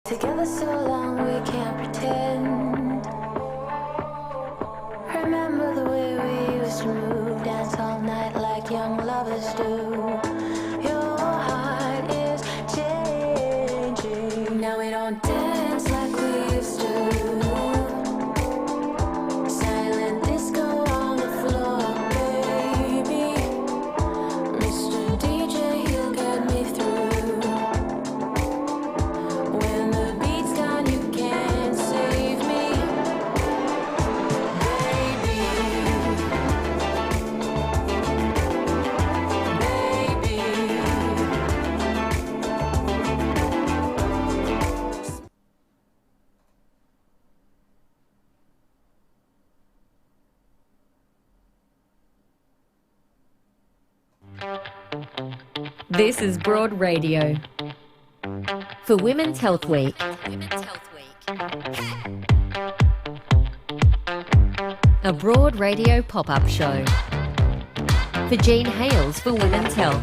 Together so long we can't pretend. Remember the way we used to move, dance all night like young lovers do. Your heart is changing. Now we don't dance like we used to. Silent disco on the floor, baby. Mr. DJ, he'll get me through. When the beat's down, you can't save me, baby. This is Broad Radio for Women's Health Week. A Broad Radio pop-up show for Jean Hales for Women's Health.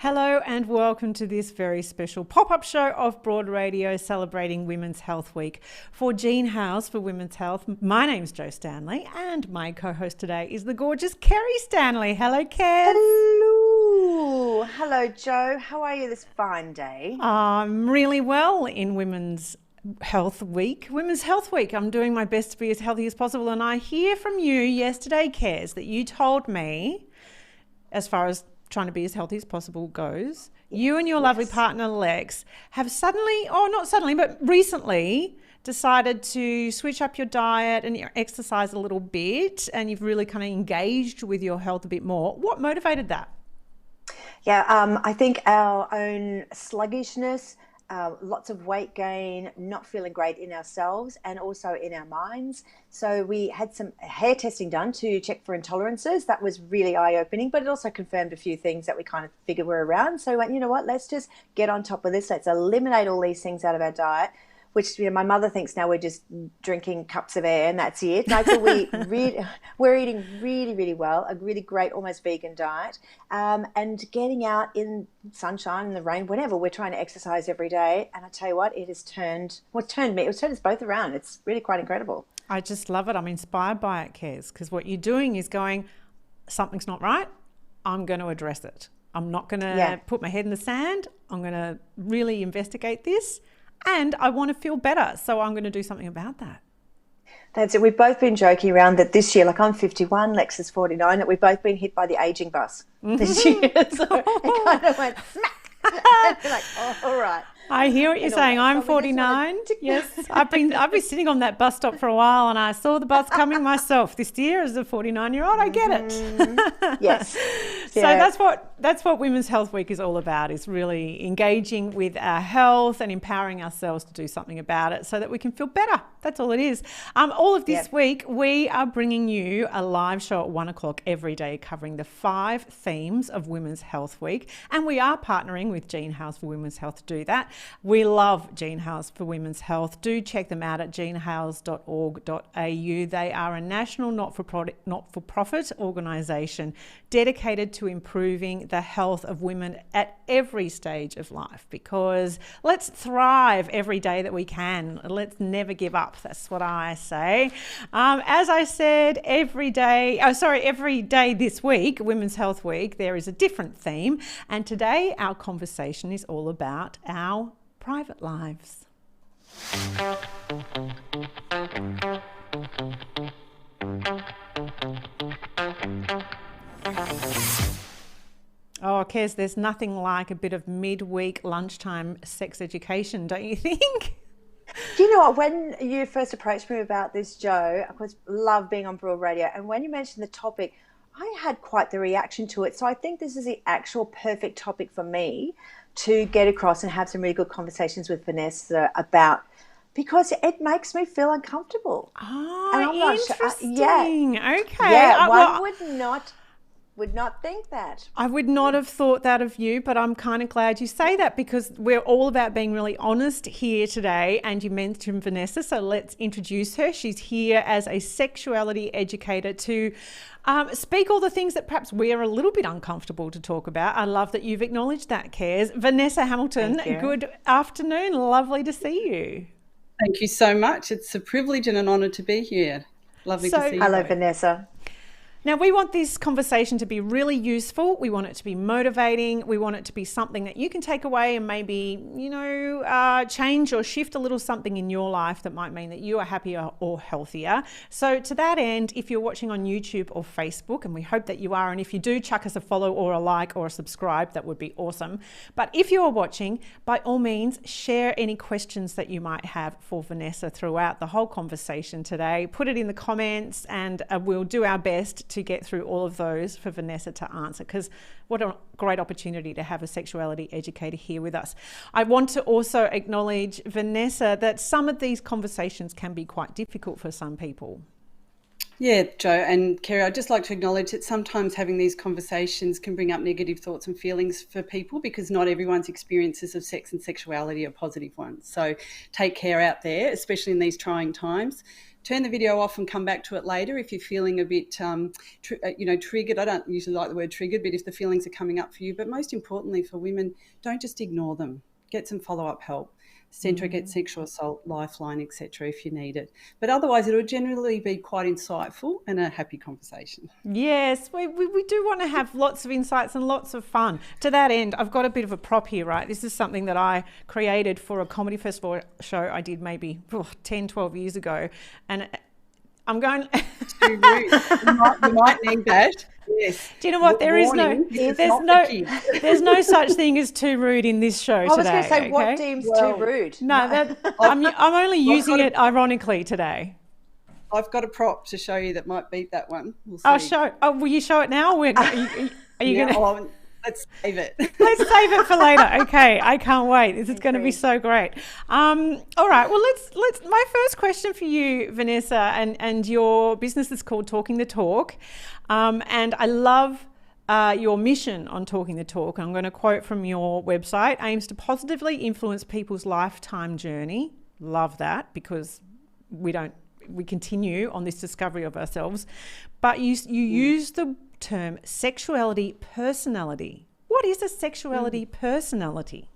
Hello and welcome to this very special pop-up show of Broad Radio celebrating Women's Health Week. For Jean House for Women's Health, my name's Jo Stanley and my co-host today is the gorgeous Kerrie Stanley. Hello, Kerrie. Hello. Hello, Jo. How are you this fine day? I'm really well in Women's Health Week. Women's Health Week. I'm doing my best to be as healthy as possible, and I hear from you yesterday, Kerrie, that you told me, as far as trying to be as healthy as possible goes, you and your lovely partner Lex have suddenly, or not suddenly, but recently decided to switch up your diet and your exercise a little bit, and you've really kind of engaged with your health a bit more. What motivated that? Yeah, I think our own sluggishness, lots of weight gain, not feeling great in ourselves and also in our minds. So we had some hair testing done to check for intolerances. That was really eye-opening, but it also confirmed a few things that we kind of figured were around. So we went, you know what, let's just get on top of this. Let's eliminate all these things out of our diet, which, you know, my mother thinks now we're just drinking cups of air and that's it. No, so we're eating really, really well, a really great, almost vegan diet, and getting out in sunshine, in the rain, whenever. We're trying to exercise every day. And I tell you what, it has turned us both around. It's really quite incredible. I just love it. I'm inspired by it, Kerrie, because what you're doing is going, something's not right, I'm going to address it. I'm not going to put my head in the sand. I'm going to really investigate this. And I want to feel better, so I'm going to do something about that. That's it. We've both been joking around that this year, like I'm 51, Lex is 49, that we've both been hit by the aging bus this year. So it kind of went smack. And we're like, oh, all right. I hear what you're saying. I'm 49. Yes, I've been sitting on that bus stop for a while, and I saw the bus coming myself this year as a 49-year-old. I get it. Yes. So that's what Women's Health Week is all about, is really engaging with our health and empowering ourselves to do something about it so that we can feel better. That's all it is. All of this week, we are bringing you a live show at 1 o'clock every day covering the 5 themes of Women's Health Week. And we are partnering with Jean House for Women's Health to do that. We love Jean House for Women's Health. Do check them out at jeanhouse.org.au. They are a national not-for-profit organisation dedicated to improving the health of women at every stage of life, because let's thrive every day that we can. Let's never give up. That's what I say. As I said, every day this week, Women's Health Week, there is a different theme. And today our conversation is all about our private lives. Oh, Kez, there's nothing like a bit of midweek lunchtime sex education, don't you think? Do you know what? When you first approached me about this, Jo, of course, love being on Broad Radio. And when you mentioned the topic, I had quite the reaction to it. So I think this is the actual perfect topic for me to get across and have some really good conversations with Vanessa about, because it makes me feel uncomfortable. Oh, interesting. Okay. Yeah, one would not would not think that. I would not have thought that of you, but I'm kind of glad you say that, because we're all about being really honest here today. And you mentioned Vanessa, so let's introduce her. She's here as a sexuality educator to speak all the things that perhaps we're a little bit uncomfortable to talk about. I love that you've acknowledged that, Cares. Vanessa Hamilton, good afternoon. Lovely to see you. Thank you so much. It's a privilege and an honour to be here. Lovely to see you. Hello, Vanessa. Now, we want this conversation to be really useful. We want it to be motivating. We want it to be something that you can take away and maybe, change or shift a little something in your life that might mean that you are happier or healthier. So to that end, if you're watching on YouTube or Facebook, and we hope that you are, and if you do, chuck us a follow or a like or a subscribe, that would be awesome. But if you are watching, by all means, share any questions that you might have for Vanessa throughout the whole conversation today. Put it in the comments, and we'll do our best to get through all of those for Vanessa to answer, because what a great opportunity to have a sexuality educator here with us. I want to also acknowledge, Vanessa, that some of these conversations can be quite difficult for some people. Yeah, Joe and Kerrie, I'd just like to acknowledge that sometimes having these conversations can bring up negative thoughts and feelings for people, because not everyone's experiences of sex and sexuality are positive ones. So take care out there, especially in these trying times. Turn the video off and come back to it later if you're feeling a bit, triggered. I don't usually like the word triggered, but if the feelings are coming up for you. But most importantly for women, don't just ignore them. Get some follow-up help. Centre Against Sexual Assault, Lifeline, etc. if you need it. But otherwise, it will generally be quite insightful and a happy conversation. Yes, we do want to have lots of insights and lots of fun. To that end, I've got a bit of a prop here, right? This is something that I created for a comedy festival show I did maybe 10, 12 years ago. And I'm going... Too rude. You might need that. Yes. Do you know what? There's no such thing as too rude in this show today. I was going to say, okay? what deems too rude? No, I'm only using it ironically today. I've got a prop to show you that might beat that one. We'll see. Will you show it now? Are you going to... Let's save it. Let's save it for later. Okay, I can't wait. This is going to be so great. All right. Well, let's. My first question for you, Vanessa, and your business is called Talking the Talk, and I love your mission on Talking the Talk. I'm going to quote from your website: aims to positively influence people's lifetime journey. Love that, because we continue on this discovery of ourselves, but you use the term sexuality personality. What is a sexuality personality?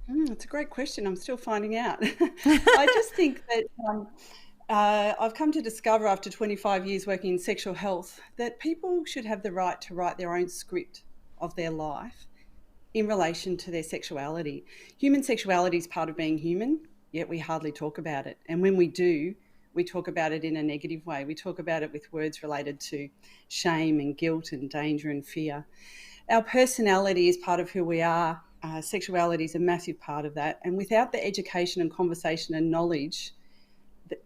It's a great question. I'm still finding out. I just think that I've come to discover after 25 years working in sexual health that people should have the right to write their own script of their life in relation to their sexuality. Human sexuality is part of being human, yet we hardly talk about it. And when we do, we talk about it in a negative way. We talk about it with words related to shame and guilt and danger and fear. Our personality is part of who we are. Sexuality is a massive part of that. And without the education and conversation and knowledge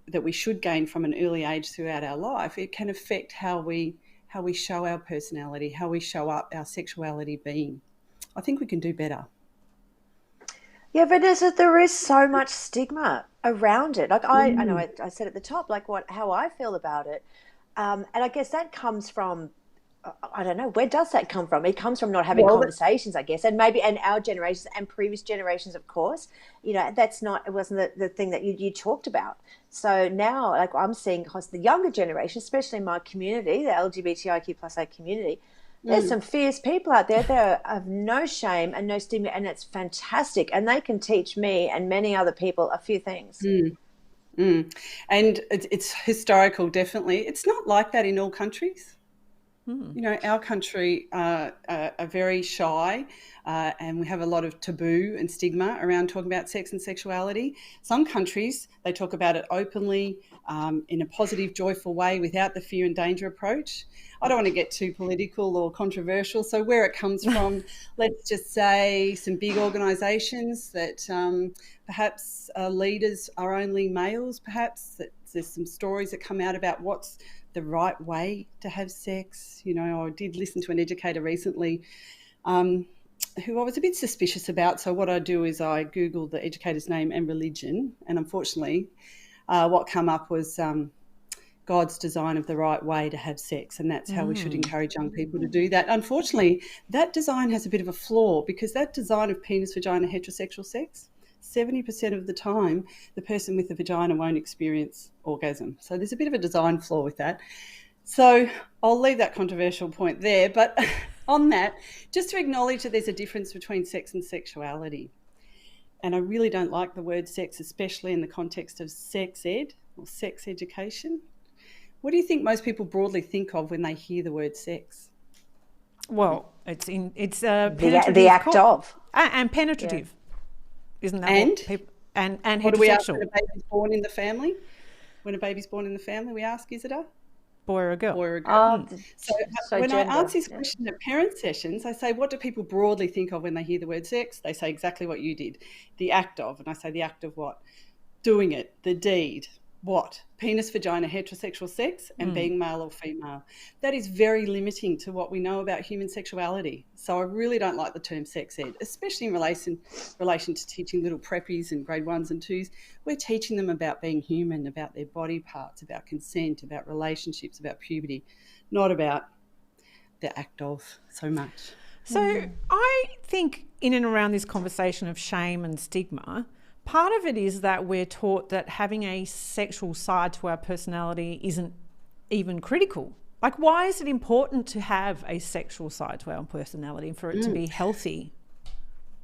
that we should gain from an early age throughout our life, it can affect how we show our personality, how we show up our sexuality being. I think we can do better. Yeah, Vanessa, there is so much stigma around it. Like I know I said at the top, like how I feel about it. And I guess that comes from, I don't know, where does that come from? It comes from not having conversations, I guess, and our generations and previous generations, of course, it wasn't the thing that you talked about. So now, like I'm seeing across the younger generation, especially in my community, the LGBTIQ+A community, there's some fierce people out there that have no shame and no stigma, and it's fantastic. And they can teach me and many other people a few things. And it's historical, definitely. It's not like that in all countries. Our country are very shy and we have a lot of taboo and stigma around talking about sex and sexuality. Some countries, they talk about it openly in a positive, joyful way without the fear and danger approach. I don't want to get too political or controversial. So where it comes from, let's just say some big organisations that perhaps leaders are only males, perhaps. That there's some stories that come out about what's the right way to have sex. I did listen to an educator recently who I was a bit suspicious about. So what I do is I Googled the educator's name and religion, and unfortunately what came up was God's design of the right way to have sex, and that's how we should encourage young people to do that. Unfortunately, that design has a bit of a flaw, because that design of penis, vagina, heterosexual sex, 70% of the time, the person with the vagina won't experience orgasm. So there's a bit of a design flaw with that. So I'll leave that controversial point there. But on that, just to acknowledge that there's a difference between sex and sexuality. And I really don't like the word sex, especially in the context of sex ed or sex education. What do you think most people broadly think of when they hear the word sex? Well, it's penetrative, the act of, and penetrative, isn't that and what people, and heterosexual? What do we ask when a baby's born in the family? When a baby's born in the family, we ask, is it a boy or a girl? boy or a girl? So when gender, I answer this question at parent sessions, I say, what do people broadly think of when they hear the word sex? They say exactly what you did, the act of. And I say, the act of what? Doing it, the deed. What? Penis, vagina, heterosexual sex, and being male or female. That is very limiting to what we know about human sexuality. So I really don't like the term sex ed, especially in relation to teaching little preppies and grade 1s and 2s. We're teaching them about being human, about their body parts, about consent, about relationships, about puberty, not about the act of so much. So I think in and around this conversation of shame and stigma, part of it is that we're taught that having a sexual side to our personality isn't even critical. Like, why is it important to have a sexual side to our personality for it to be healthy?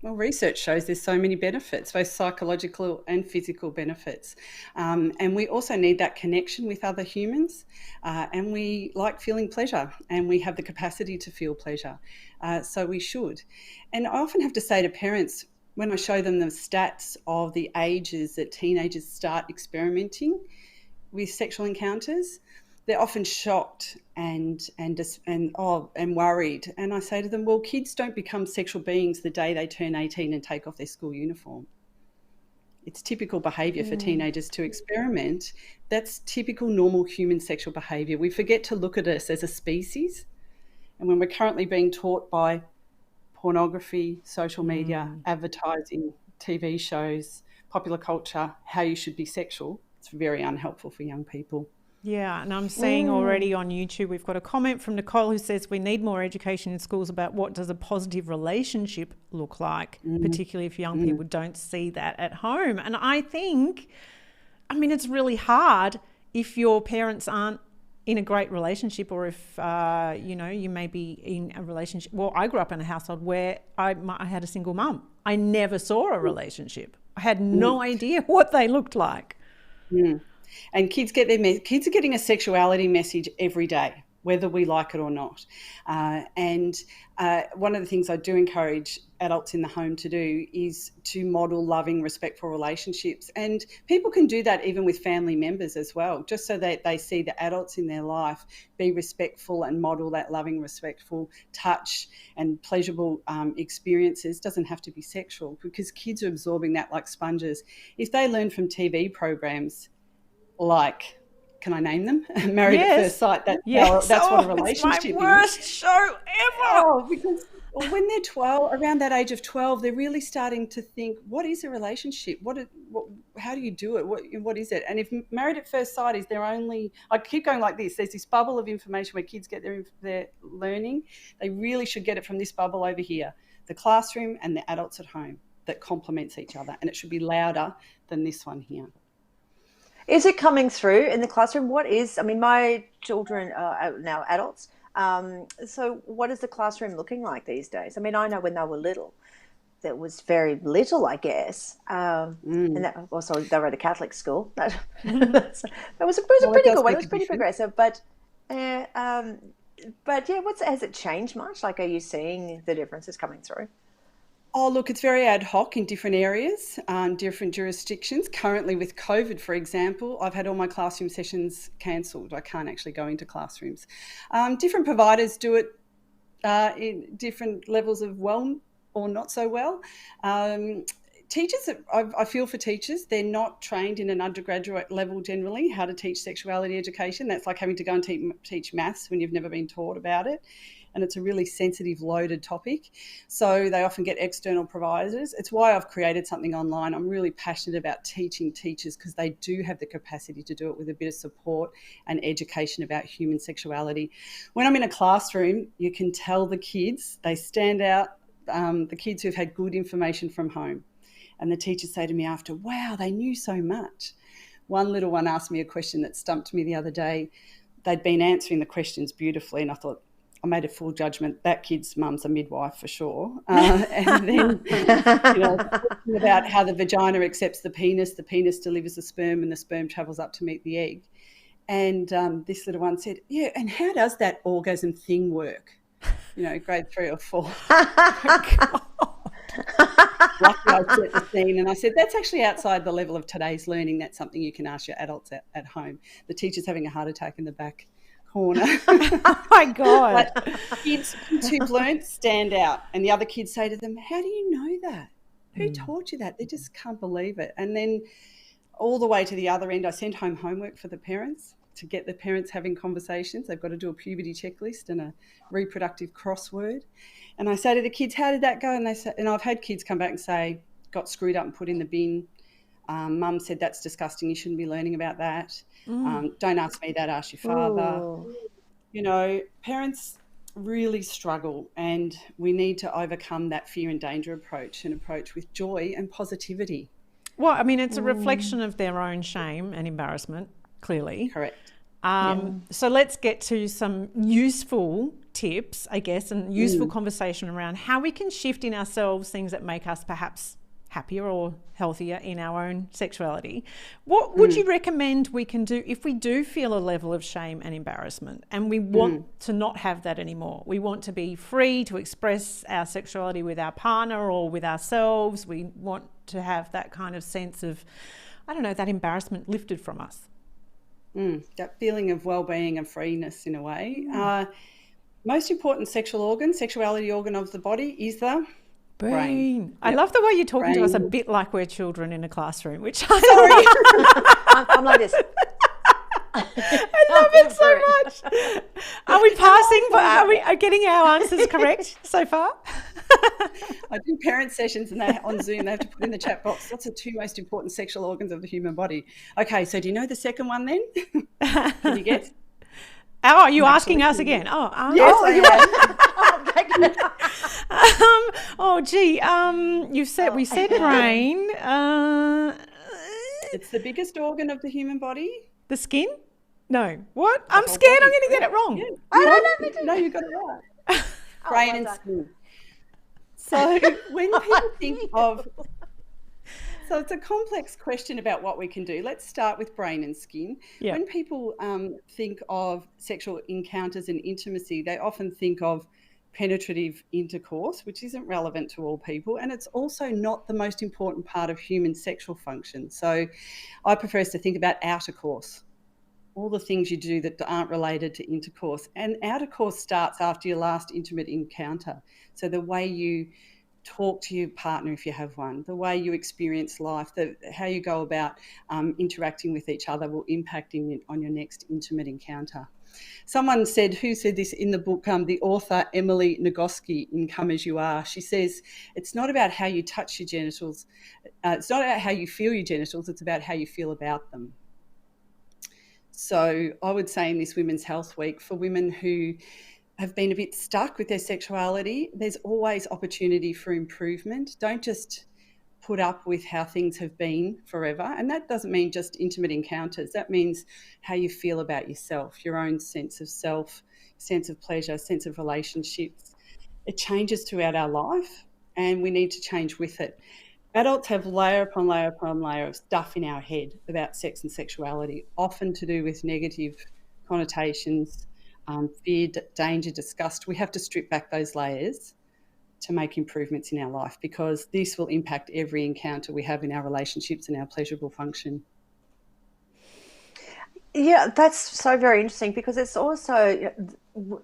Well, research shows there's so many benefits, both psychological and physical benefits. And we also need that connection with other humans. And we like feeling pleasure, and we have the capacity to feel pleasure. So we should. And I often have to say to parents, when I show them the stats of the ages that teenagers start experimenting with sexual encounters, they're often shocked and worried. And I say to them, well, kids don't become sexual beings the day they turn 18 and take off their school uniform. It's typical behaviour for teenagers to experiment. That's typical normal human sexual behaviour. We forget to look at us as a species. And when we're currently being taught by pornography, social media, advertising, TV shows, popular culture, how you should be sexual, it's very unhelpful for young people. Yeah, and I'm seeing already on YouTube, we've got a comment from Nicole who says we need more education in schools about what does a positive relationship look like, particularly if young people don't see that at home. And I think, it's really hard if your parents aren't in a great relationship, or if, you may be in a relationship. Well, I grew up in a household where I had a single mum. I never saw a relationship. I had no idea what they looked like. And kids are getting a sexuality message every day, whether we like it or not. And one of the things I do encourage adults in the home to do is to model loving, respectful relationships. And people can do that even with family members as well, just so that they see the adults in their life be respectful and model that loving, respectful touch and pleasurable experiences. Doesn't have to be sexual, because kids are absorbing that like sponges. If they learn from TV programs like, can I name them? Married at First Sight. That's what a relationship is. It's my worst show ever. Because when they're 12, around that age of 12, they're really starting to think, what is a relationship? How do you do it? What is it? And if Married at First Sight is their only, I keep going like this, there's this bubble of information where kids get their learning. They really should get it from this bubble over here, the classroom and the adults at home, that complements each other. And it should be louder than this one here. Is it coming through in the classroom? My children are now adults. So what is the classroom looking like these days? I know when they were little, there was very little, I guess. And that, also, they were at a Catholic school. That was a pretty good one. It was pretty progressive. But yeah, has it changed much? Like, are you seeing the differences coming through? Oh, look, it's very ad hoc in different areas, different jurisdictions. Currently with COVID, for example, I've had all my classroom sessions cancelled. I can't actually go into classrooms. Different providers do it in different levels of well or not so well. Teachers, I feel for teachers, they're not trained in an undergraduate level generally how to teach sexuality education. That's like having to go and teach maths when you've never been taught about it. and it's a really sensitive, loaded topic. So they often get external providers. It's why I've created something online. I'm really passionate about teaching teachers because they do have the capacity to do it with a bit of support and education about human sexuality. When I'm in a classroom, you can tell the kids, they stand out, the kids who've had good information from home. And the teachers say to me after, wow, they knew so much. One little one asked me a question that stumped me the other day. They'd been answering the questions beautifully, and I thought, I made a full judgment. That kid's mum's a midwife for sure. And then, talking about how the vagina accepts the penis delivers the sperm, and the sperm travels up to meet the egg. And this little one said, yeah, and how does that orgasm thing work? Grade 3 or 4. Lucky I set the scene, and I said, that's actually outside the level of today's learning. That's something you can ask your adults at home. The teacher's having a heart attack in the back corner. Oh my God. But kids who've learned stand out, and the other kids say to them, how do you know that? Who taught you that? They just can't believe it. And then all the way to the other end, I send home homework for the parents to get the parents having conversations. They've got to do a puberty checklist and a reproductive crossword. And I say to the kids, how did that go? And they say, and I've had kids come back and say, got screwed up and put in the bin. Mum said, that's disgusting. You shouldn't be learning about that. Don't ask me that, ask your father. Ooh. Parents really struggle, and we need to overcome that fear and danger approach and approach with joy and positivity. Well, I mean, it's a reflection of their own shame and embarrassment, clearly. Correct. So let's get to some useful tips, I guess, and useful conversation around how we can shift in ourselves things that make us perhaps happier or healthier in our own sexuality. What would you recommend we can do if we do feel a level of shame and embarrassment and we want to not have that anymore? We want to be free to express our sexuality with our partner or with ourselves. We want to have that kind of sense of, that embarrassment lifted from us. That feeling of well-being and freeness in a way. Most important sexuality organ of the body is the brain. I love the way you're talking to us a bit like we're children in a classroom, which I'm like this. I love it so much. Are we passing? Are we getting our answers correct so far? I do parent sessions and on Zoom they have to put in the chat box, what's the 2 most important sexual organs of the human body? Okay, so do you know the second one then? Can you guess? Oh, are you asking us again? Yes, we said brain. It's the biggest organ of the human body. The skin? No. What? I'm scared I'm going to get it wrong. Yeah. I don't know. No, you got it right. Brain and skin. So when people think of, so it's a complex question about what we can do. Let's start with brain and skin. Yeah. When people think of sexual encounters and intimacy, they often think of penetrative intercourse, which isn't relevant to all people, and it's also not the most important part of human sexual function. So I prefer us to think about outer course, all the things you do that aren't related to intercourse. And outer course starts after your last intimate encounter. So the way you talk to your partner if you have one, the way you experience life, how you go about interacting with each other will impact on your next intimate encounter. Someone said, who said this in the book, the author Emily Nagoski in Come As You Are, she says, it's not about how you touch your genitals, it's not about how you feel your genitals, it's about how you feel about them. So I would say in this Women's Health Week, for women who have been a bit stuck with their sexuality, there's always opportunity for improvement. Don't just put up with how things have been forever. And that doesn't mean just intimate encounters. That means how you feel about yourself, your own sense of self, sense of pleasure, sense of relationships. It changes throughout our life and we need to change with it. Adults have layer upon layer upon layer of stuff in our head about sex and sexuality, often to do with negative connotations, fear, danger, disgust. We have to strip back those layers to make improvements in our life, because this will impact every encounter we have in our relationships and our pleasurable function. Yeah, that's so very interesting, because it's also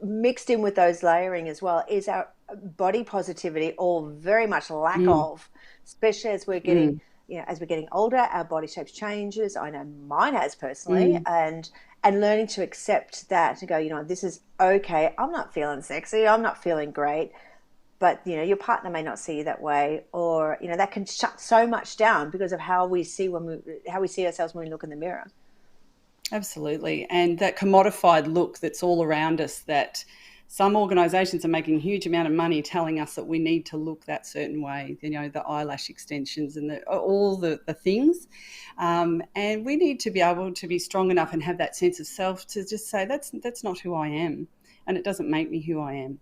mixed in with those layering as well is our body positivity, or very much lack of, especially as we're getting, as we're getting older, our body shapes changes. I know mine has personally, and and learning to accept that, to go, you know, this is okay. I'm not feeling sexy. I'm not feeling great. But, you know, your partner may not see you that way, or, you know, that can shut so much down because of how we see ourselves when we look in the mirror. Absolutely. And that commodified look that's all around us, that some organisations are making a huge amount of money telling us that we need to look that certain way, you know, the eyelash extensions and all the things. And we need to be able to be strong enough and have that sense of self to just say, that's not who I am, and it doesn't make me who I am.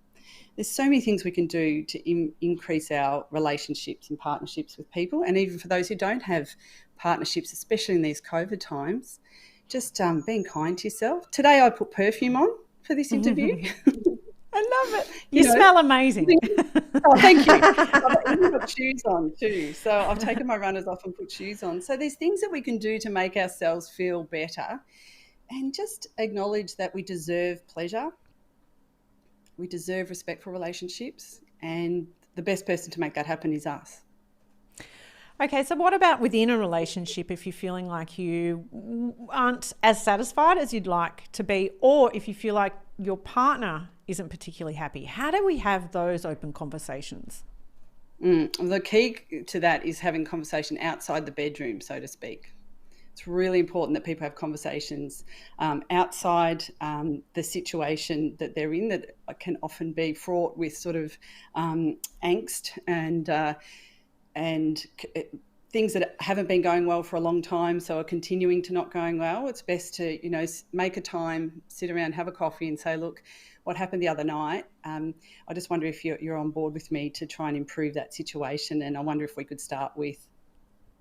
There's so many things we can do to increase our relationships and partnerships with people. And even for those who don't have partnerships, especially in these COVID times, just being kind to yourself. Today I put perfume on for this interview. I love it. You smell amazing. Oh, thank you. I've even got shoes on too. So I've taken my runners off and put shoes on. So there's things that we can do to make ourselves feel better, and just acknowledge that we deserve pleasure. We deserve respectful relationships, and the best person to make that happen is us. Okay, so what about within a relationship if you're feeling like you aren't as satisfied as you'd like to be, or if you feel like your partner isn't particularly happy? How do we have those open conversations? The key to that is having conversation outside the bedroom, so to speak. It's really important that people have conversations outside the situation that they're in, that can often be fraught with sort of angst and things that haven't been going well for a long time, so are continuing to not going well. It's best to, you know, make a time, sit around, have a coffee and say, look, what happened the other night? I just wonder if you're on board with me to try and improve that situation, and I wonder if we could start with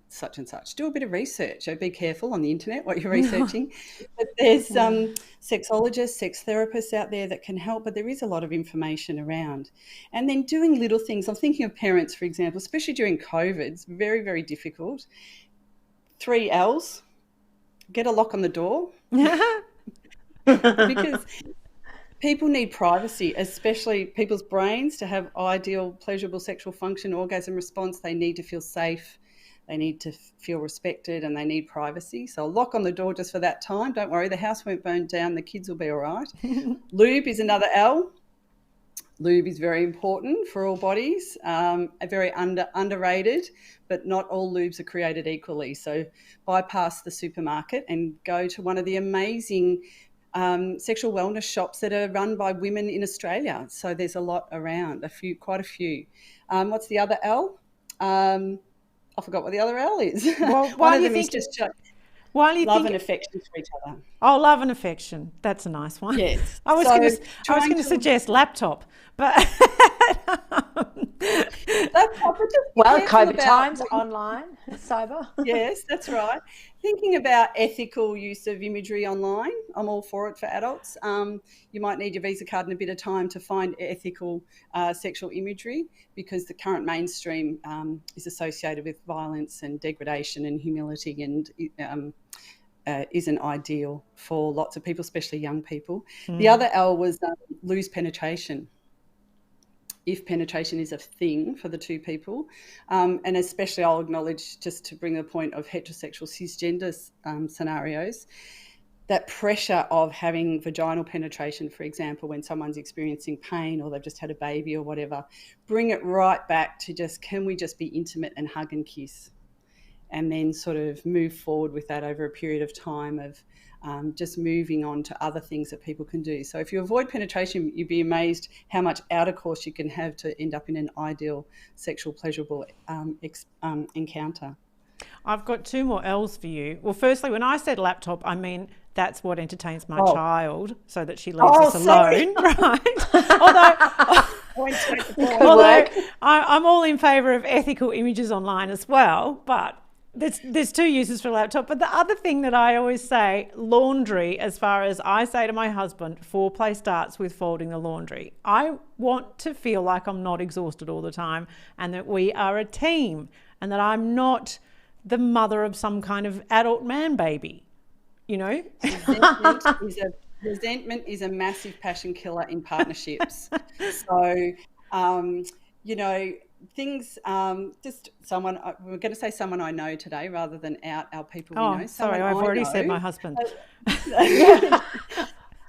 such and such. Do a bit of research. So be careful on the internet what you're researching. But there's sexologists, sex therapists out there that can help, but there is a lot of information around. And then doing little things. I'm thinking of parents, for example, especially during COVID. It's very, very difficult. 3 L's. Get a lock on the door. Because people need privacy, especially people's brains, to have ideal, pleasurable sexual function, orgasm response. They need to feel safe. They need to feel respected, and they need privacy. So a lock on the door just for that time. Don't worry, the house won't burn down. The kids will be all right. Lube is another L. Lube is very important for all bodies, very underrated, but not all lubes are created equally. So bypass the supermarket and go to one of the amazing sexual wellness shops that are run by women in Australia. So there's a lot around, quite a few. What's the other L? I forgot what the other L is. Well, one of them is just love and affection for each other. Oh, love and affection. That's a nice one. Yes. I was going to suggest laptop, but COVID times, online, cyber. Yes, that's right. Thinking about ethical use of imagery online. I'm all for it for adults. You might need your Visa card and a bit of time to find ethical sexual imagery, because the current mainstream is associated with violence and degradation and humility, and isn't ideal for lots of people, especially young people. The other L was lose penetration. If penetration is a thing for the two people, and especially I'll acknowledge, just to bring the point of heterosexual cisgender scenarios, that pressure of having vaginal penetration, for example, when someone's experiencing pain or they've just had a baby or whatever, bring it right back to just, can we just be intimate and hug and kiss? And then sort of move forward with that over a period of time of just moving on to other things that people can do. So if you avoid penetration, you'd be amazed how much outer course you can have to end up in an ideal sexual pleasurable encounter. I've got 2 more L's for you. Well, firstly, when I said laptop, I mean that's what entertains my child, so that she leaves us alone, right? Although I'm all in favour of ethical images online as well, but there's 2 uses for a laptop. But the other thing that I always say, laundry, as far as I say to my husband, foreplay starts with folding the laundry. I want to feel like I'm not exhausted all the time, and that we are a team, and that I'm not the mother of some kind of adult man baby, you know? Resentment is a massive passion killer in partnerships. So, you know, things, just someone, we're going to say someone I know today rather than out our people we know. Sorry, I've already said my husband.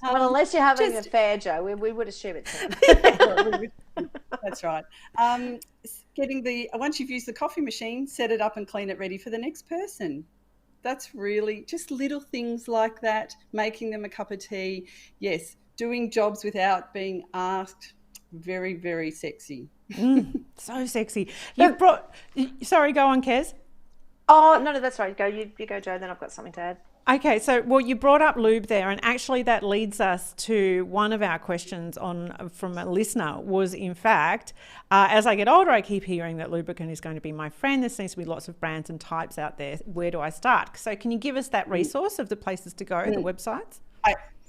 Well, unless you're having an affair, Joe, we would assume it's him. That's right. Once you've used the coffee machine, set it up and clean it ready for the next person. That's really just little things like that, making them a cup of tea. Yes, doing jobs without being asked. Very, very sexy. So sexy. Sorry, go on, Kez. Oh, no, that's right. You go, Joe, then I've got something to add. Okay, so you brought up lube there, and actually that leads us to one of our questions from a listener was, in fact, as I get older, I keep hearing that lubricant is going to be my friend. There seems to be lots of brands and types out there. Where do I start? So can you give us that resource of the places to go, the websites?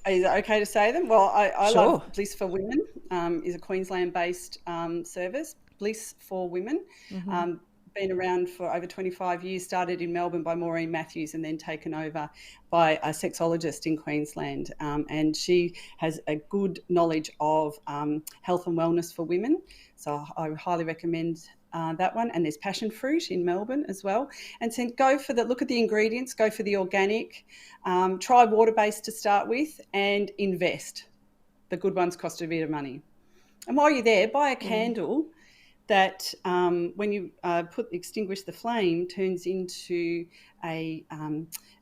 Is it okay to say them? Well, I Sure. love Bliss for Women, is a Queensland-based service. Bliss for Women. Been around for over 25 years, started in Melbourne by Maureen Matthews and then taken over by a sexologist in Queensland. And she has a good knowledge of health and wellness for women. So I highly recommend that one. And there's Passion Fruit in Melbourne as well. And so look at the ingredients, go for the organic, try water-based to start with, and invest. The good ones cost a bit of money. And while you're there, buy a candle that when you extinguish the flame, turns into a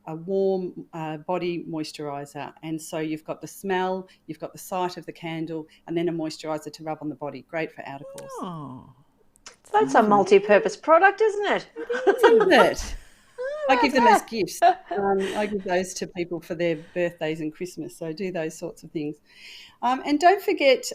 warm body moisturiser. And so you've got the smell, you've got the sight of the candle, and then a moisturiser to rub on the body. Great for outer course. Oh, That's a multi-purpose product, isn't it? Isn't it? I give them as gifts. I give those to people for their birthdays and Christmas. So do those sorts of things. And don't forget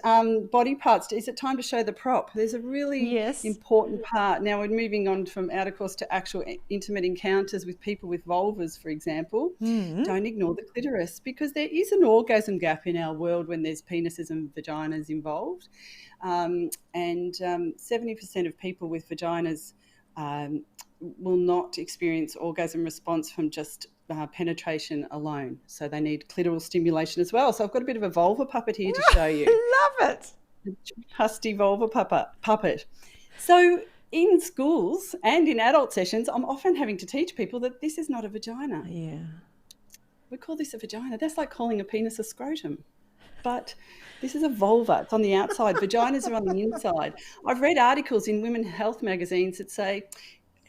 body parts. Is it time to show the prop? There's a really important part. Now we're moving on from outer course to actual intimate encounters with people with vulvas, for example. Don't ignore the clitoris, because there is an orgasm gap in our world when there's penises and vaginas involved. And 70% of people with vaginas will not experience orgasm response from just penetration alone. So they need clitoral stimulation as well. So I've got a bit of a vulva puppet here to show you. Love it. A trusty vulva puppet. So in schools and in adult sessions, I'm often having to teach people that this is not a vagina. Yeah. We call this a vagina. That's like calling a penis a scrotum. But this is a vulva. It's on the outside. Vaginas are on the inside. I've read articles in women's health magazines that say,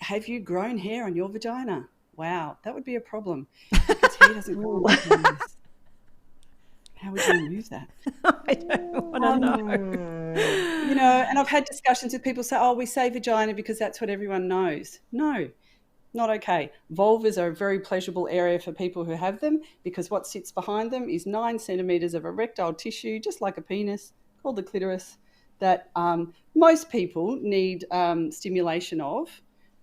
have you grown hair on your vagina? Wow, that would be a problem because hair doesn't grow on penis. How would you remove that? I don't want to know. You know, and I've had discussions with people say, oh, we say vagina because that's what everyone knows. No, not okay. Vulvas are a very pleasurable area for people who have them, because what sits behind them is 9 centimetres of erectile tissue, just like a penis, called the clitoris, that most people need stimulation of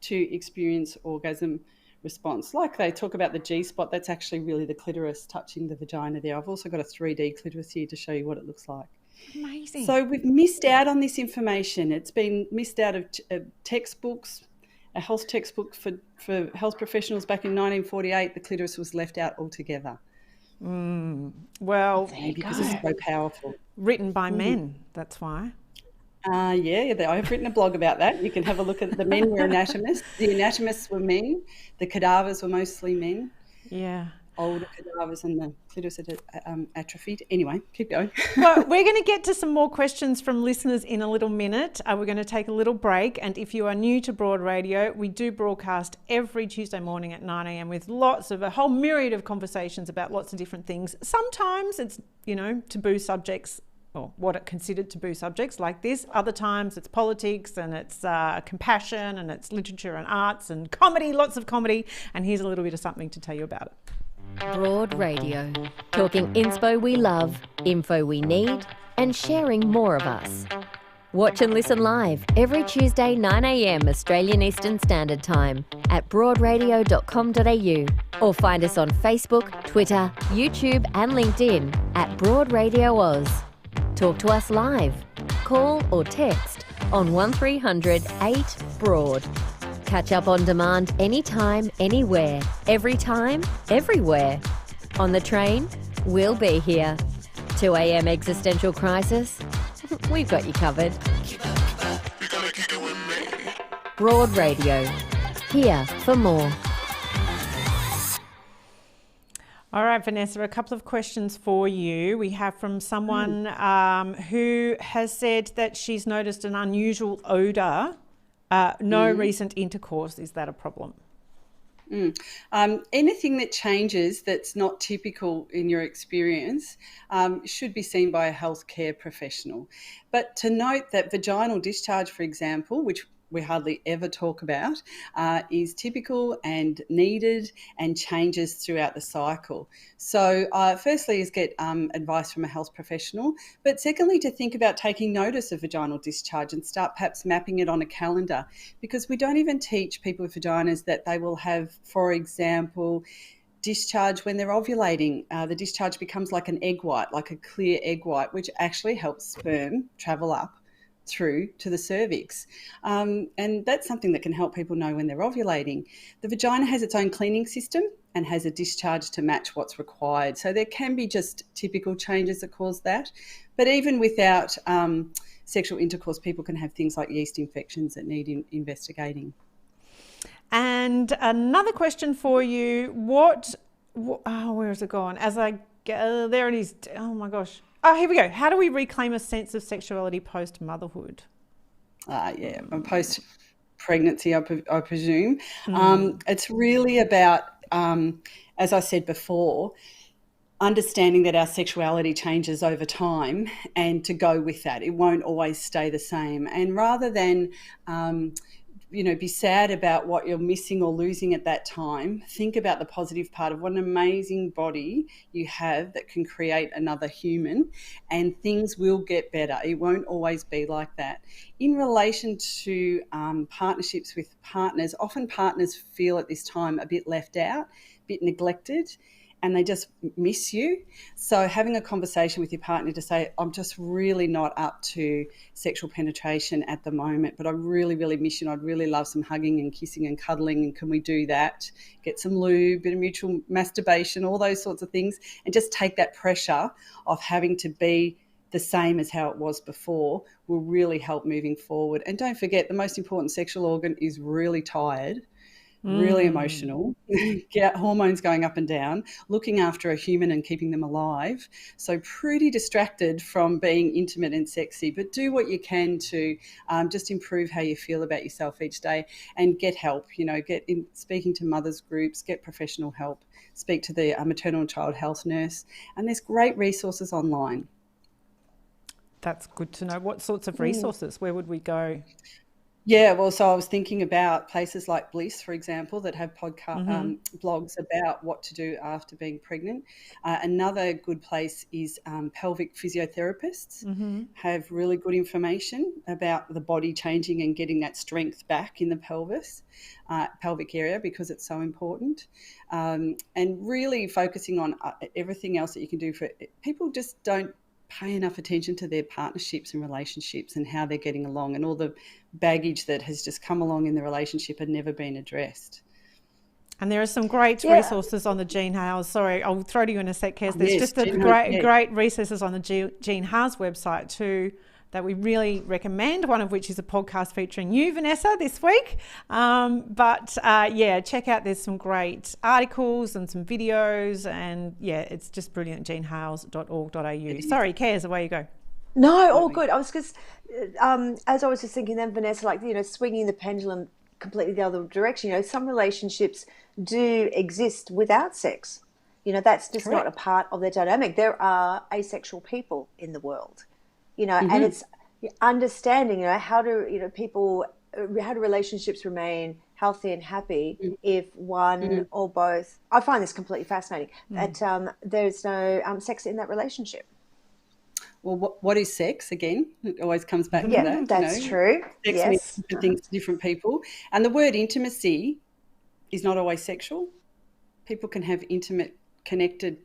to experience orgasm response. Like they talk about the G-spot, that's actually really the clitoris touching the vagina there. I've also got a 3D clitoris here to show you what it looks like. Amazing. So we've missed out on this information. It's been missed out of textbooks. A health textbook for health professionals back in 1948, the clitoris was left out altogether. Well, because it's so powerful. Written by men, that's why. I've written a blog about that. You can have a look at the men were anatomists. The anatomists were men. The cadavers were mostly men. Yeah. Older cadavers, and the clitoris had atrophied. Anyway, keep going. Well, we're going to get to some more questions from listeners in a little minute. We're going to take a little break. And if you are new to Broad Radio, we do broadcast every Tuesday morning at 9 a.m. with a whole myriad of conversations about lots of different things. Sometimes it's, taboo subjects, or what are considered taboo subjects like this. Other times it's politics, and it's compassion, and it's literature and arts and comedy, lots of comedy. And here's a little bit of something to tell you about it. Broad Radio. Talking inspo we love, info we need, and sharing more of us. Watch and listen live every Tuesday 9 a.m. Australian Eastern Standard Time at broadradio.com.au, or find us on Facebook, Twitter, YouTube and LinkedIn at Broad Radio Oz. Talk to us live. Call or text on 1300 8 Broad. Catch up on demand anytime, anywhere, every time, everywhere. On the train, we'll be here. 2 a.m. existential crisis, we've got you covered. Keep up, we gotta keep doing it. Broad Radio. Here for more. All right, Vanessa, a couple of questions for you. We have from someone who has said that she's noticed an unusual odour. No recent intercourse. Is that a problem? Anything that changes that's not typical in your experience should be seen by a healthcare professional. But to note that vaginal discharge, for example, which we hardly ever talk about, is typical and needed and changes throughout the cycle. So firstly is get advice from a health professional, but secondly to think about taking notice of vaginal discharge and start perhaps mapping it on a calendar, because we don't even teach people with vaginas that they will have, for example, discharge when they're ovulating. The discharge becomes like an egg white, like a clear egg white, which actually helps sperm travel up through to the cervix. And that's something that can help people know when they're ovulating. The vagina has its own cleaning system and has a discharge to match what's required. So there can be just typical changes that cause that. But even without sexual intercourse, people can have things like yeast infections that need investigating. And another question for you. Where has it gone? There it is. Oh my gosh. Oh, here we go. How do we reclaim a sense of sexuality post-motherhood? Post-pregnancy, I presume. It's really about, as I said before, understanding that our sexuality changes over time and to go with that. It won't always stay the same. And rather than be sad about what you're missing or losing at that time, think about the positive part of what an amazing body you have that can create another human, and things will get better. It won't always be like that. In relation to partnerships with partners, often partners feel at this time a bit left out, a bit neglected, and they just miss you. So having a conversation with your partner to say, I'm just really not up to sexual penetration at the moment, but I really, really miss you and I'd really love some hugging and kissing and cuddling, and can we do that? Get some lube, bit of mutual masturbation, all those sorts of things, and just take that pressure of having to be the same as how it was before will really help moving forward. And don't forget, the most important sexual organ is really tired, really emotional, get hormones going up and down, looking after a human and keeping them alive. So pretty distracted from being intimate and sexy, but do what you can to just improve how you feel about yourself each day, and get help, speaking to mothers groups, get professional help, speak to the maternal and child health nurse, and there's great resources online. That's good to know. What sorts of resources? Where would we go? Yeah, well, so I was thinking about places like Bliss, for example, that have podcast blogs about what to do after being pregnant. Another good place is pelvic physiotherapists have really good information about the body changing and getting that strength back in the pelvic area, because it's so important. And really focusing on everything else that you can do for people. Just don't pay enough attention to their partnerships and relationships and how they're getting along, and all the baggage that has just come along in the relationship and never been addressed. And there are some great resources on the Jean Haas. Sorry, I'll throw to you in a sec, Kez. There's just great resources on the Jean Haas website too that we really recommend, one of which is a podcast featuring you, Vanessa, this week. Check out, there's some great articles and some videos, and it's just brilliant, jeanhaas.org.au. Sorry, Kez, away you go. No, all good. I was just, as I was just thinking then, Vanessa, swinging the pendulum completely the other direction. Some relationships do exist without sex. That's just not a part of their dynamic. There are asexual people in the world. And it's understanding, how do relationships remain healthy and happy if one or both, I find this completely fascinating, that there's no sex in that relationship. Well, what is sex again? It always comes back to that. Yeah, that's true. Sex means different things to different people. And the word intimacy is not always sexual. People can have intimate, connected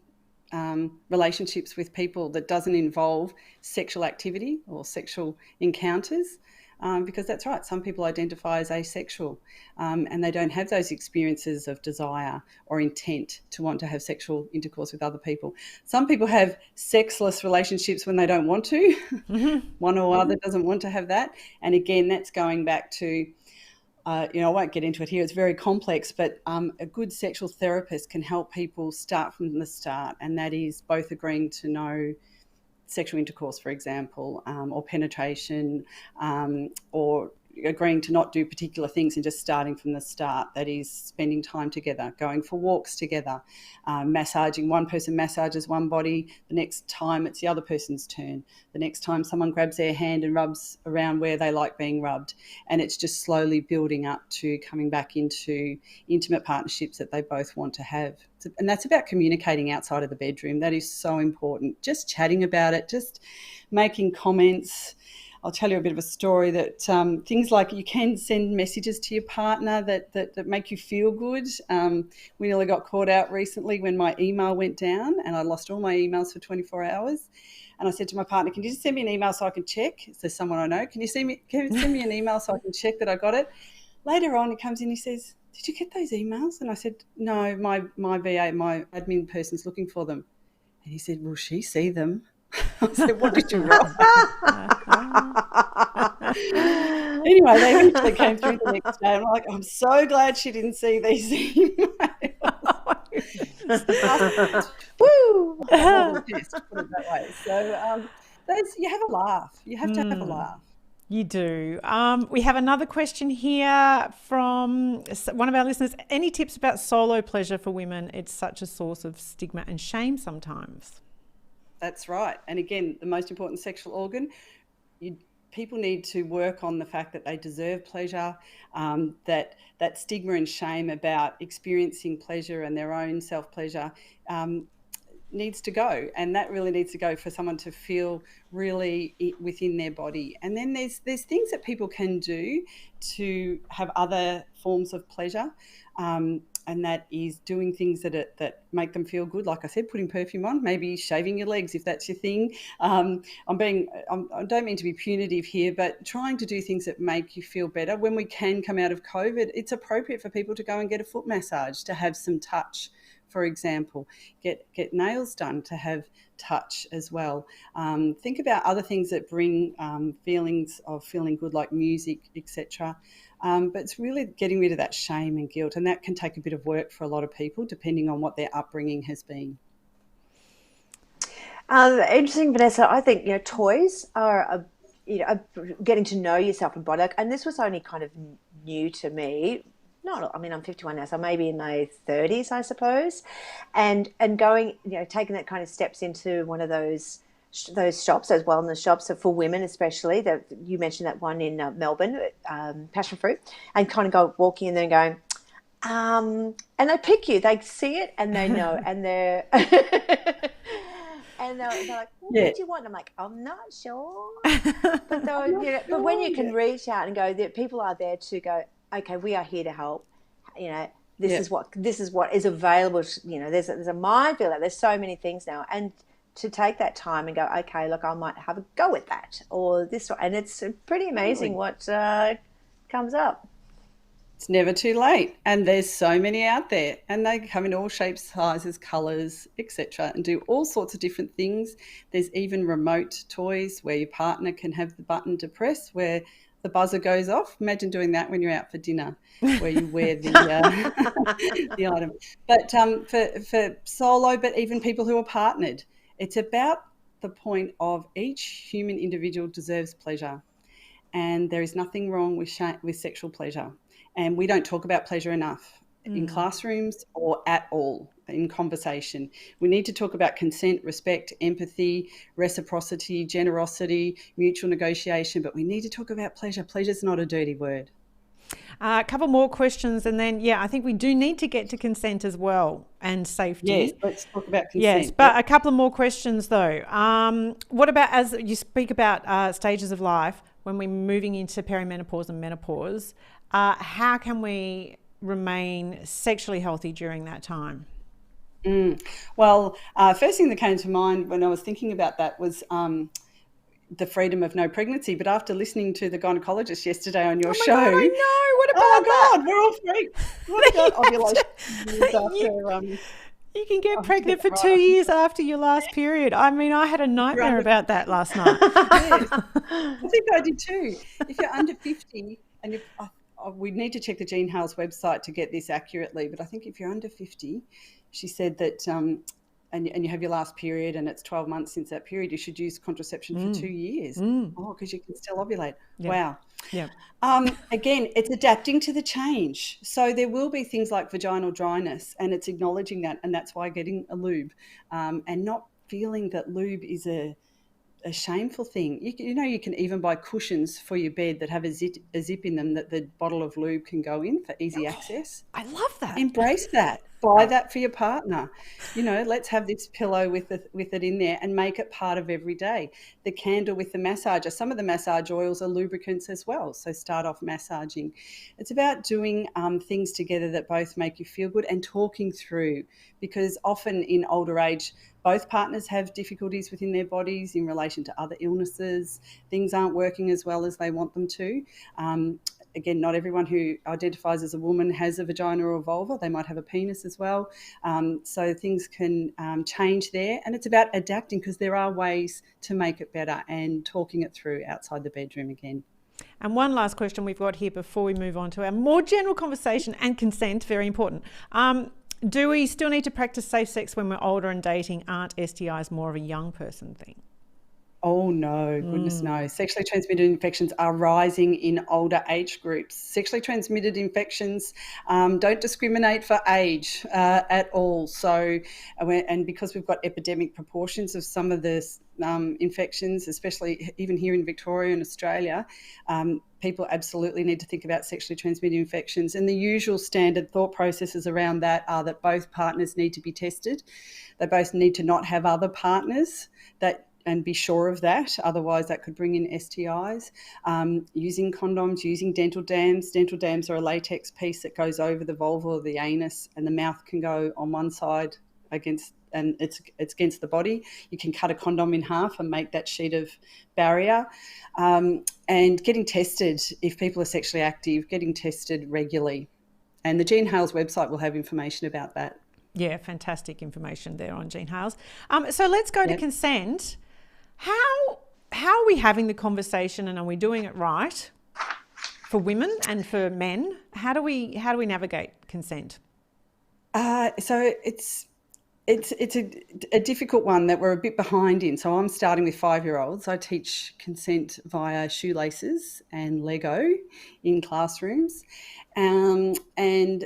relationships with people that doesn't involve sexual activity or sexual encounters, because that's right, some people identify as asexual, and they don't have those experiences of desire or intent to want to have sexual intercourse with other people. Some people have sexless relationships when they don't want to. One or other doesn't want to have that, and again, that's going back to I won't get into it here. It's very complex, but a good sexual therapist can help people start from the start, and that is both agreeing to no sexual intercourse, for example, or penetration, or agreeing to not do particular things and just starting from the start. That is spending time together, going for walks together, massaging. One person massages one body, the next time it's the other person's turn. The next time someone grabs their hand and rubs around where they like being rubbed. And it's just slowly building up to coming back into intimate partnerships that they both want to have. And that's about communicating outside of the bedroom. That is so important. Just chatting about it, just making comments. I'll tell you a bit of a story that things like you can send messages to your partner that make you feel good. We nearly got caught out recently when my email went down and I lost all my emails for 24 hours. And I said to my partner, can you just send me an email so I can check? If there's someone I know, can you send me an email so I can check that I got it? Later on, he comes in, he says, did you get those emails? And I said, no, my VA, my admin person's looking for them. And he said, will she see them? I said, what did you write? Anyway, they eventually came through the next day. I'm like, I'm so glad she didn't see these emails. Woo! Yes, to put it that way. So you have a laugh. You have to have a laugh. You do. We have another question here from one of our listeners. Any tips about solo pleasure for women? It's such a source of stigma and shame sometimes. That's right. And again, the most important sexual organ, people need to work on the fact that they deserve pleasure, that stigma and shame about experiencing pleasure and their own self-pleasure needs to go. And that really needs to go for someone to feel really within their body. And then there's things that people can do to have other forms of pleasure. And that is doing things that make them feel good. Like I said, putting perfume on, maybe shaving your legs if that's your thing. I don't mean to be punitive here, but trying to do things that make you feel better. When we can come out of COVID, it's appropriate for people to go and get a foot massage, to have some touch, for example. Get nails done, to have touch as well. Think about other things that bring feelings of feeling good, like music, etc. But it's really getting rid of that shame and guilt, and that can take a bit of work for a lot of people depending on what their upbringing has been. Interesting, Vanessa. I think toys are getting to know yourself and body. And this was only kind of new to me. I'm 51 now, so maybe in my 30s, I suppose, and going, taking that kind of steps into one of those shops, those wellness shops, so for women especially. That you mentioned that one in Melbourne, Passion Fruit, and kind of walking in there and going, and they pick you, they see it and they know, and they're and they're like, what do you want? And I'm like, I'm not sure, but when you can reach out and go, people are there to go, okay, we are here to help. This is what is available. There's a minefield. There's so many things now, and to take that time and go, okay, look, I might have a go at that or this, and it's pretty amazing what comes up. It's never too late, and there's so many out there, and they come in all shapes, sizes, colours, etc., and do all sorts of different things. There's even remote toys where your partner can have the button to press where the buzzer goes off. Imagine doing that when you're out for dinner, where you wear the item. But for solo, but even people who are partnered, it's about the point of each human individual deserves pleasure, and there is nothing wrong with sexual pleasure. And we don't talk about pleasure enough in classrooms or at all in conversation. We need to talk about consent, respect, empathy, reciprocity, generosity, mutual negotiation, but we need to talk about pleasure. Pleasure's not a dirty word. A couple more questions, and then, I think we do need to get to consent as well and safety. Yes, let's talk about consent. Yes, but a couple of more questions though. What about, as you speak about stages of life, when we're moving into perimenopause and menopause, how can we remain sexually healthy during that time? Well, first thing that came to mind when I was thinking about that was the freedom of no pregnancy. But after listening to the gynecologist yesterday on your show, God, I know. What about God, we're all free. What about ovulation? You can get pregnant for 2 years after your last period. I mean, I had a nightmare about that last night. Yes. I think I did too. If you're under 50 and we need to check the Jean Hale's website to get this accurately, but I think if you're under 50, she said that, and you have your last period and it's 12 months since that period, you should use contraception for 2 years. Oh, because you can still ovulate. Yeah. Wow. Yeah. Again, it's adapting to the change. So there will be things like vaginal dryness, and it's acknowledging that, and that's why getting a lube, and not feeling that lube is a shameful thing. You can even buy cushions for your bed that have a zip in them that the bottle of lube can go in for easy access. I love that. Embrace that. Buy that for your partner. Let's have this pillow with it in there and make it part of every day. The candle with the massager. Some of the massage oils are lubricants as well, so start off massaging. It's about doing things together that both make you feel good and talking through, because often in older age, both partners have difficulties within their bodies in relation to other illnesses. Things aren't working as well as they want them to. Again, not everyone who identifies as a woman has a vagina or a vulva. They might have a penis as well. So things can change there. And it's about adapting, because there are ways to make it better and talking it through outside the bedroom again. And one last question we've got here before we move on to our more general conversation, and consent, very important. Do we still need to practice safe sex when we're older and dating? Aren't STIs more of a young person thing? Oh, no, goodness no. Sexually transmitted infections are rising in older age groups. Sexually transmitted infections don't discriminate for age at all. So, and because we've got epidemic proportions of some of the infections, especially even here in Victoria and Australia, people absolutely need to think about sexually transmitted infections. And the usual standard thought processes around that are that both partners need to be tested. They both need to not have other partners and be sure of that. Otherwise, that could bring in STIs. Using condoms, using dental dams. Dental dams are a latex piece that goes over the vulva or the anus, and the mouth can go on one side and it's against the body. You can cut a condom in half and make that sheet of barrier. And getting tested, if people are sexually active, getting tested regularly. And the Jean Hale's website will have information about that. Yeah, fantastic information there on Jean Hale's. So let's go to consent. How are we having the conversation, and are we doing it right for women and for men? How do we navigate consent? So it's a difficult one that we're a bit behind in. So I'm starting with 5-year-olds. I teach consent via shoelaces and Lego in classrooms, and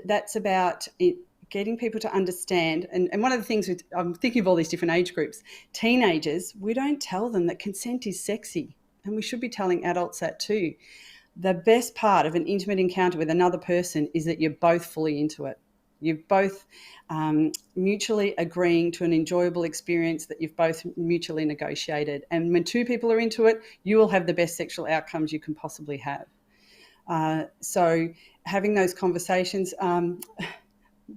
that's about it. Getting people to understand, and one of the things I'm thinking of all these different age groups, teenagers, we don't tell them that consent is sexy, and we should be telling adults that too. The best part of an intimate encounter with another person is that you're both fully into it. You're both mutually agreeing to an enjoyable experience that you've both mutually negotiated. And when two people are into it, you will have the best sexual outcomes you can possibly have. So having those conversations,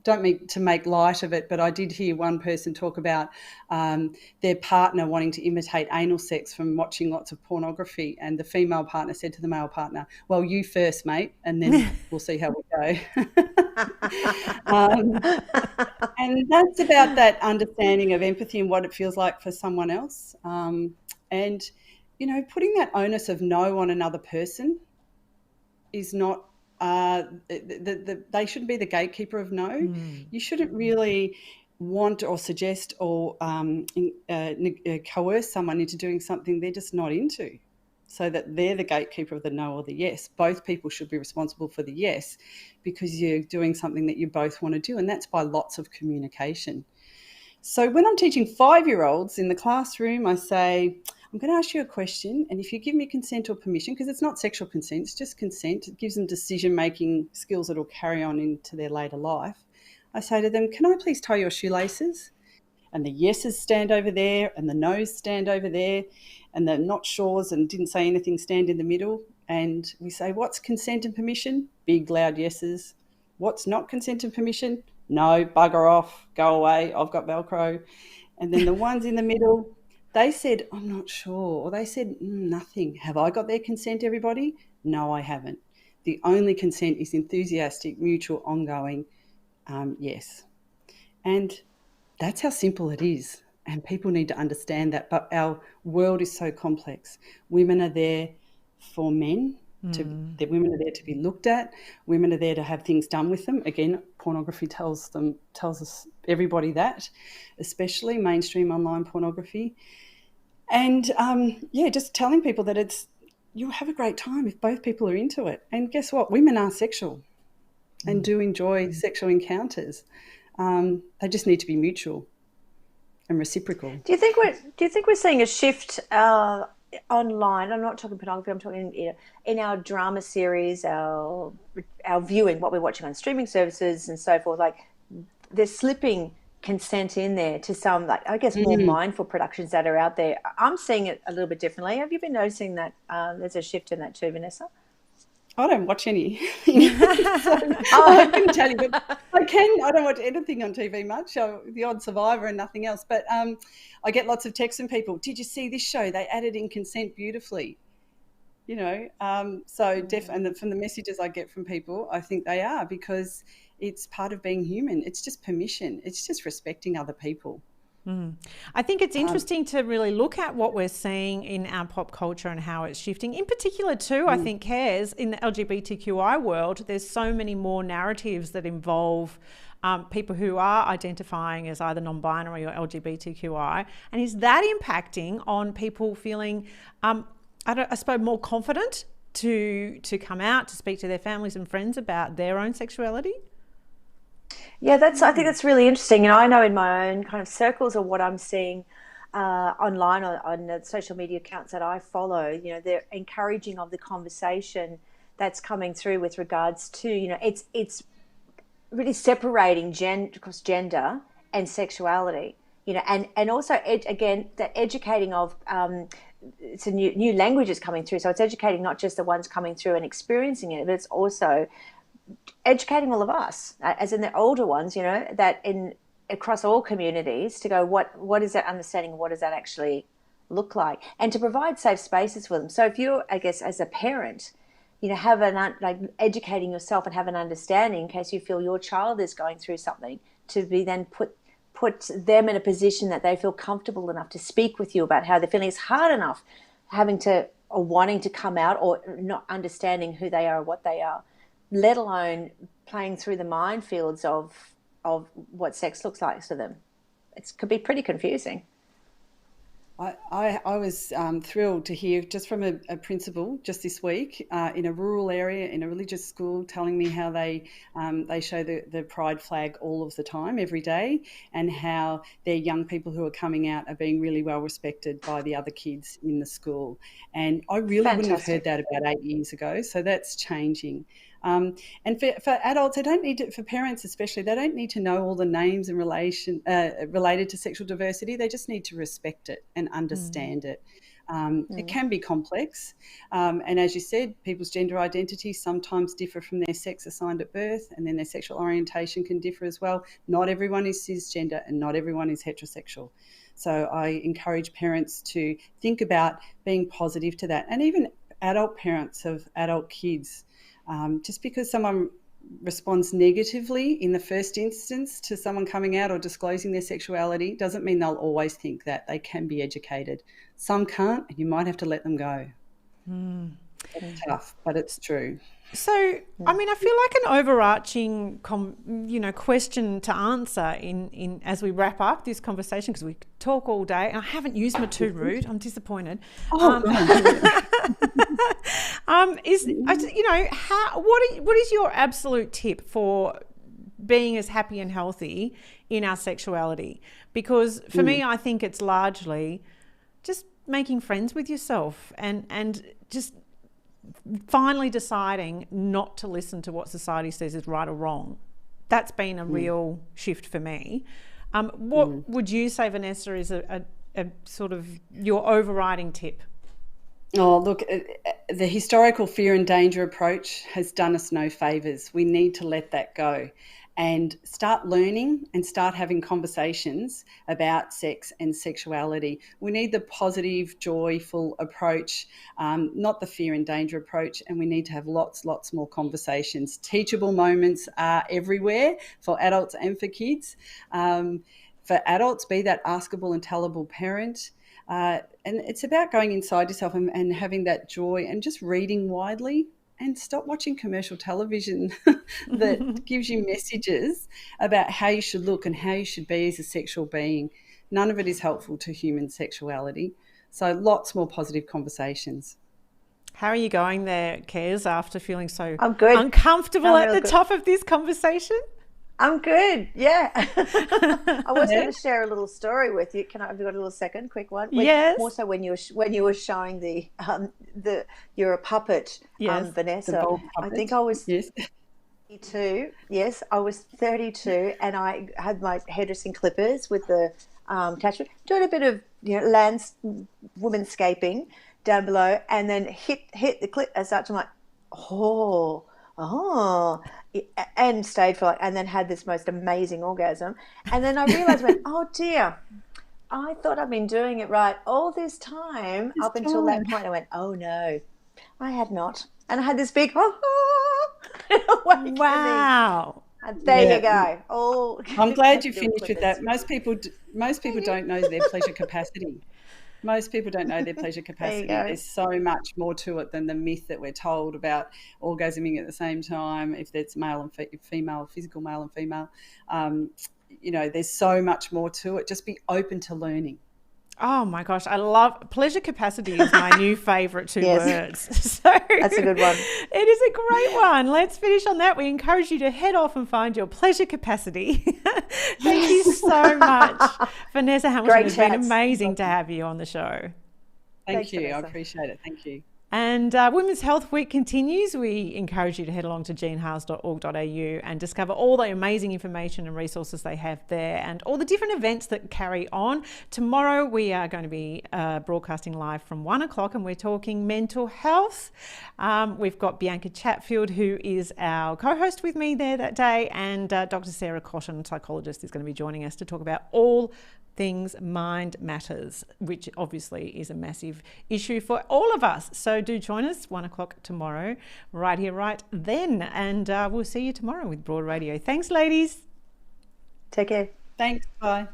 don't mean to make light of it, but I did hear one person talk about their partner wanting to imitate anal sex from watching lots of pornography, and the female partner said to the male partner, well, you first, mate, and then we'll see how we go. And that's about that understanding of empathy and what it feels like for someone else. And, putting that onus of no on another person is not, they shouldn't be the gatekeeper of no. You shouldn't really want or suggest or coerce someone into doing something they're just not into, so that they're the gatekeeper of the no or the yes. Both people should be responsible for the yes, because you're doing something that you both want to do, and that's by lots of communication. So when I'm teaching 5-year-olds in the classroom, I say, I'm going to ask you a question, and if you give me consent or permission, because it's not sexual consent, it's just consent, it gives them decision-making skills that will carry on into their later life. I say to them, can I please tie your shoelaces? And the yeses stand over there, and the no's stand over there, and the not sures and didn't say anything stand in the middle. And we say, what's consent and permission? Big, loud yeses. What's not consent and permission? No, bugger off, go away, I've got Velcro. And then the ones in the middle, they said, I'm not sure, or they said, nothing. Have I got their consent, everybody? No, I haven't. The only consent is enthusiastic, mutual, ongoing yes. And that's how simple it is, and people need to understand that. But our world is so complex. Women are there for men, That women are there to be looked at. Women are there to have things done with them. Again, pornography tells us everybody that, especially mainstream online pornography. And just telling people that you'll have a great time if both people are into it. And guess what? Women are sexual and do enjoy sexual encounters. They just need to be mutual and reciprocal. Do you think we're seeing a shift online? I'm not talking pornography. I'm talking in our drama series, our viewing, what we're watching on streaming services and so forth. Like, they're slipping consent in there to some, like, I guess, more mindful productions that are out there. I'm seeing it a little bit differently. Have you been noticing that there's a shift in that too, Vanessa? I don't watch any. I couldn't tell you, but I don't watch anything on TV much. The Odd Survivor and nothing else. But I get lots of texts from people. Did you see this show? They added in consent beautifully. And from the messages I get from people, I think they are, because it's part of being human. It's just permission. It's just respecting other people. I think it's interesting to really look at what we're seeing in our pop culture and how it's shifting. In particular too, I think, Cares, in the LGBTQI world, there's so many more narratives that involve people who are identifying as either non-binary or LGBTQI. And is that impacting on people feeling, I suppose, more confident to come out, to speak to their families and friends about their own sexuality? Yeah, I think that's really interesting. I know in my own kind of circles, or what I'm seeing online on the social media accounts that I follow, they're encouraging of the conversation that's coming through with regards to, it's really separating gender and sexuality, and also again, that educating of it's a new languages coming through. So it's educating not just the ones coming through and experiencing it, but it's also educating all of us, as in the older ones, that across all communities, to go, what is that understanding? What does that actually look like? And to provide safe spaces for them. So if you're, I guess, as a parent, have educating yourself and have an understanding in case you feel your child is going through something, to be then put them in a position that they feel comfortable enough to speak with you about how they're feeling. It's hard enough having to, or wanting to come out, or not understanding who they are or what they are, let alone playing through the minefields of what sex looks like to them. It could be pretty confusing. I was thrilled to hear just from a principal just this week in a rural area in a religious school, telling me how they show the pride flag all of the time, every day, and how their young people who are coming out are being really well respected by the other kids in the school. And I really wouldn't have heard that about 8 years ago, so that's changing. And for adults, for parents especially, they don't need to know all the names and related to sexual diversity. They just need to respect it and understand it. It can be complex. And as you said, people's gender identities sometimes differ from their sex assigned at birth, and then their sexual orientation can differ as well. Not everyone is cisgender and not everyone is heterosexual. So I encourage parents to think about being positive to that. And even adult parents of adult kids. Just because someone responds negatively in the first instance to someone coming out or disclosing their sexuality doesn't mean they'll always think that. They can be educated. Some can't, and you might have to let them go. It's tough, but it's true. So, I mean, I feel like an overarching, question to answer in as we wrap up this conversation, because we could talk all day, and I haven't used my too rude. I'm disappointed. What is your absolute tip for being as happy and healthy in our sexuality? Because for me, I think it's largely just making friends with yourself and just finally deciding not to listen to what society says is right or wrong. That's been a real shift for me. What would you say, Vanessa, is a sort of your overriding tip? Oh, look, the historical fear and danger approach has done us no favours. We need to let that go and start learning and start having conversations about sex and sexuality. We need the positive, joyful approach, not the fear and danger approach, and we need to have lots more conversations. Teachable moments are everywhere for adults and for kids. For adults, be that askable and tellable parent. And it's about going inside yourself and having that joy and just reading widely, and stop watching commercial television that gives you messages about how you should look and how you should be as a sexual being. None of it is helpful to human sexuality. So lots more positive conversations. How are you going there, Kez, after feeling so I'm good. uncomfortable I'm at real the good. top of this conversation? I'm good. Yeah. I was going to share a little story with you. Have you got a little second, quick one? Yes. More so when you were showing the you're a puppet, Yes. Vanessa. The ball I puppet. think I was Yes. 32. Yes, I was 32, and I had my hairdressing clippers with the attachment, doing a bit of womanscaping down below, and then hit the clip as such. I'm like, oh, and stayed for and then had this most amazing orgasm, and then I realized, oh dear, I thought I'd been doing it right all this time up until that point. I went, oh no, I had not, and I had this big awakening. Wow. And there you go. I'm glad you finished with that. Most people don't know their pleasure capacity. Most people don't know their pleasure capacity. There's so much more to it than the myth that we're told about orgasming at the same time, if that's male and female, physical male and female. There's so much more to it. Just be open to learning. Oh my gosh, I love pleasure capacity is my new favourite two words. So that's a good one. It is a great one. Let's finish on that. We encourage you to head off and find your pleasure capacity. Thank you so much, Vanessa Hamilton. It's been amazing to have you on the show. Thank you. Vanessa. I appreciate it. Thank you. And Women's Health Week continues. We encourage you to head along to jeanhars.org.au and discover all the amazing information and resources they have there and all the different events that carry on. Tomorrow we are going to be broadcasting live from 1 o'clock, and we're talking mental health. We've got Bianca Chatfield, who is our co-host with me there that day, and Dr. Sarah Cotton, psychologist, is going to be joining us to talk about all things mind matters, which obviously is a massive issue for all of us. So do join us 1 o'clock tomorrow, right here, right then. And we'll see you tomorrow with Broad Radio. Thanks, ladies. Take care. Thanks. Bye.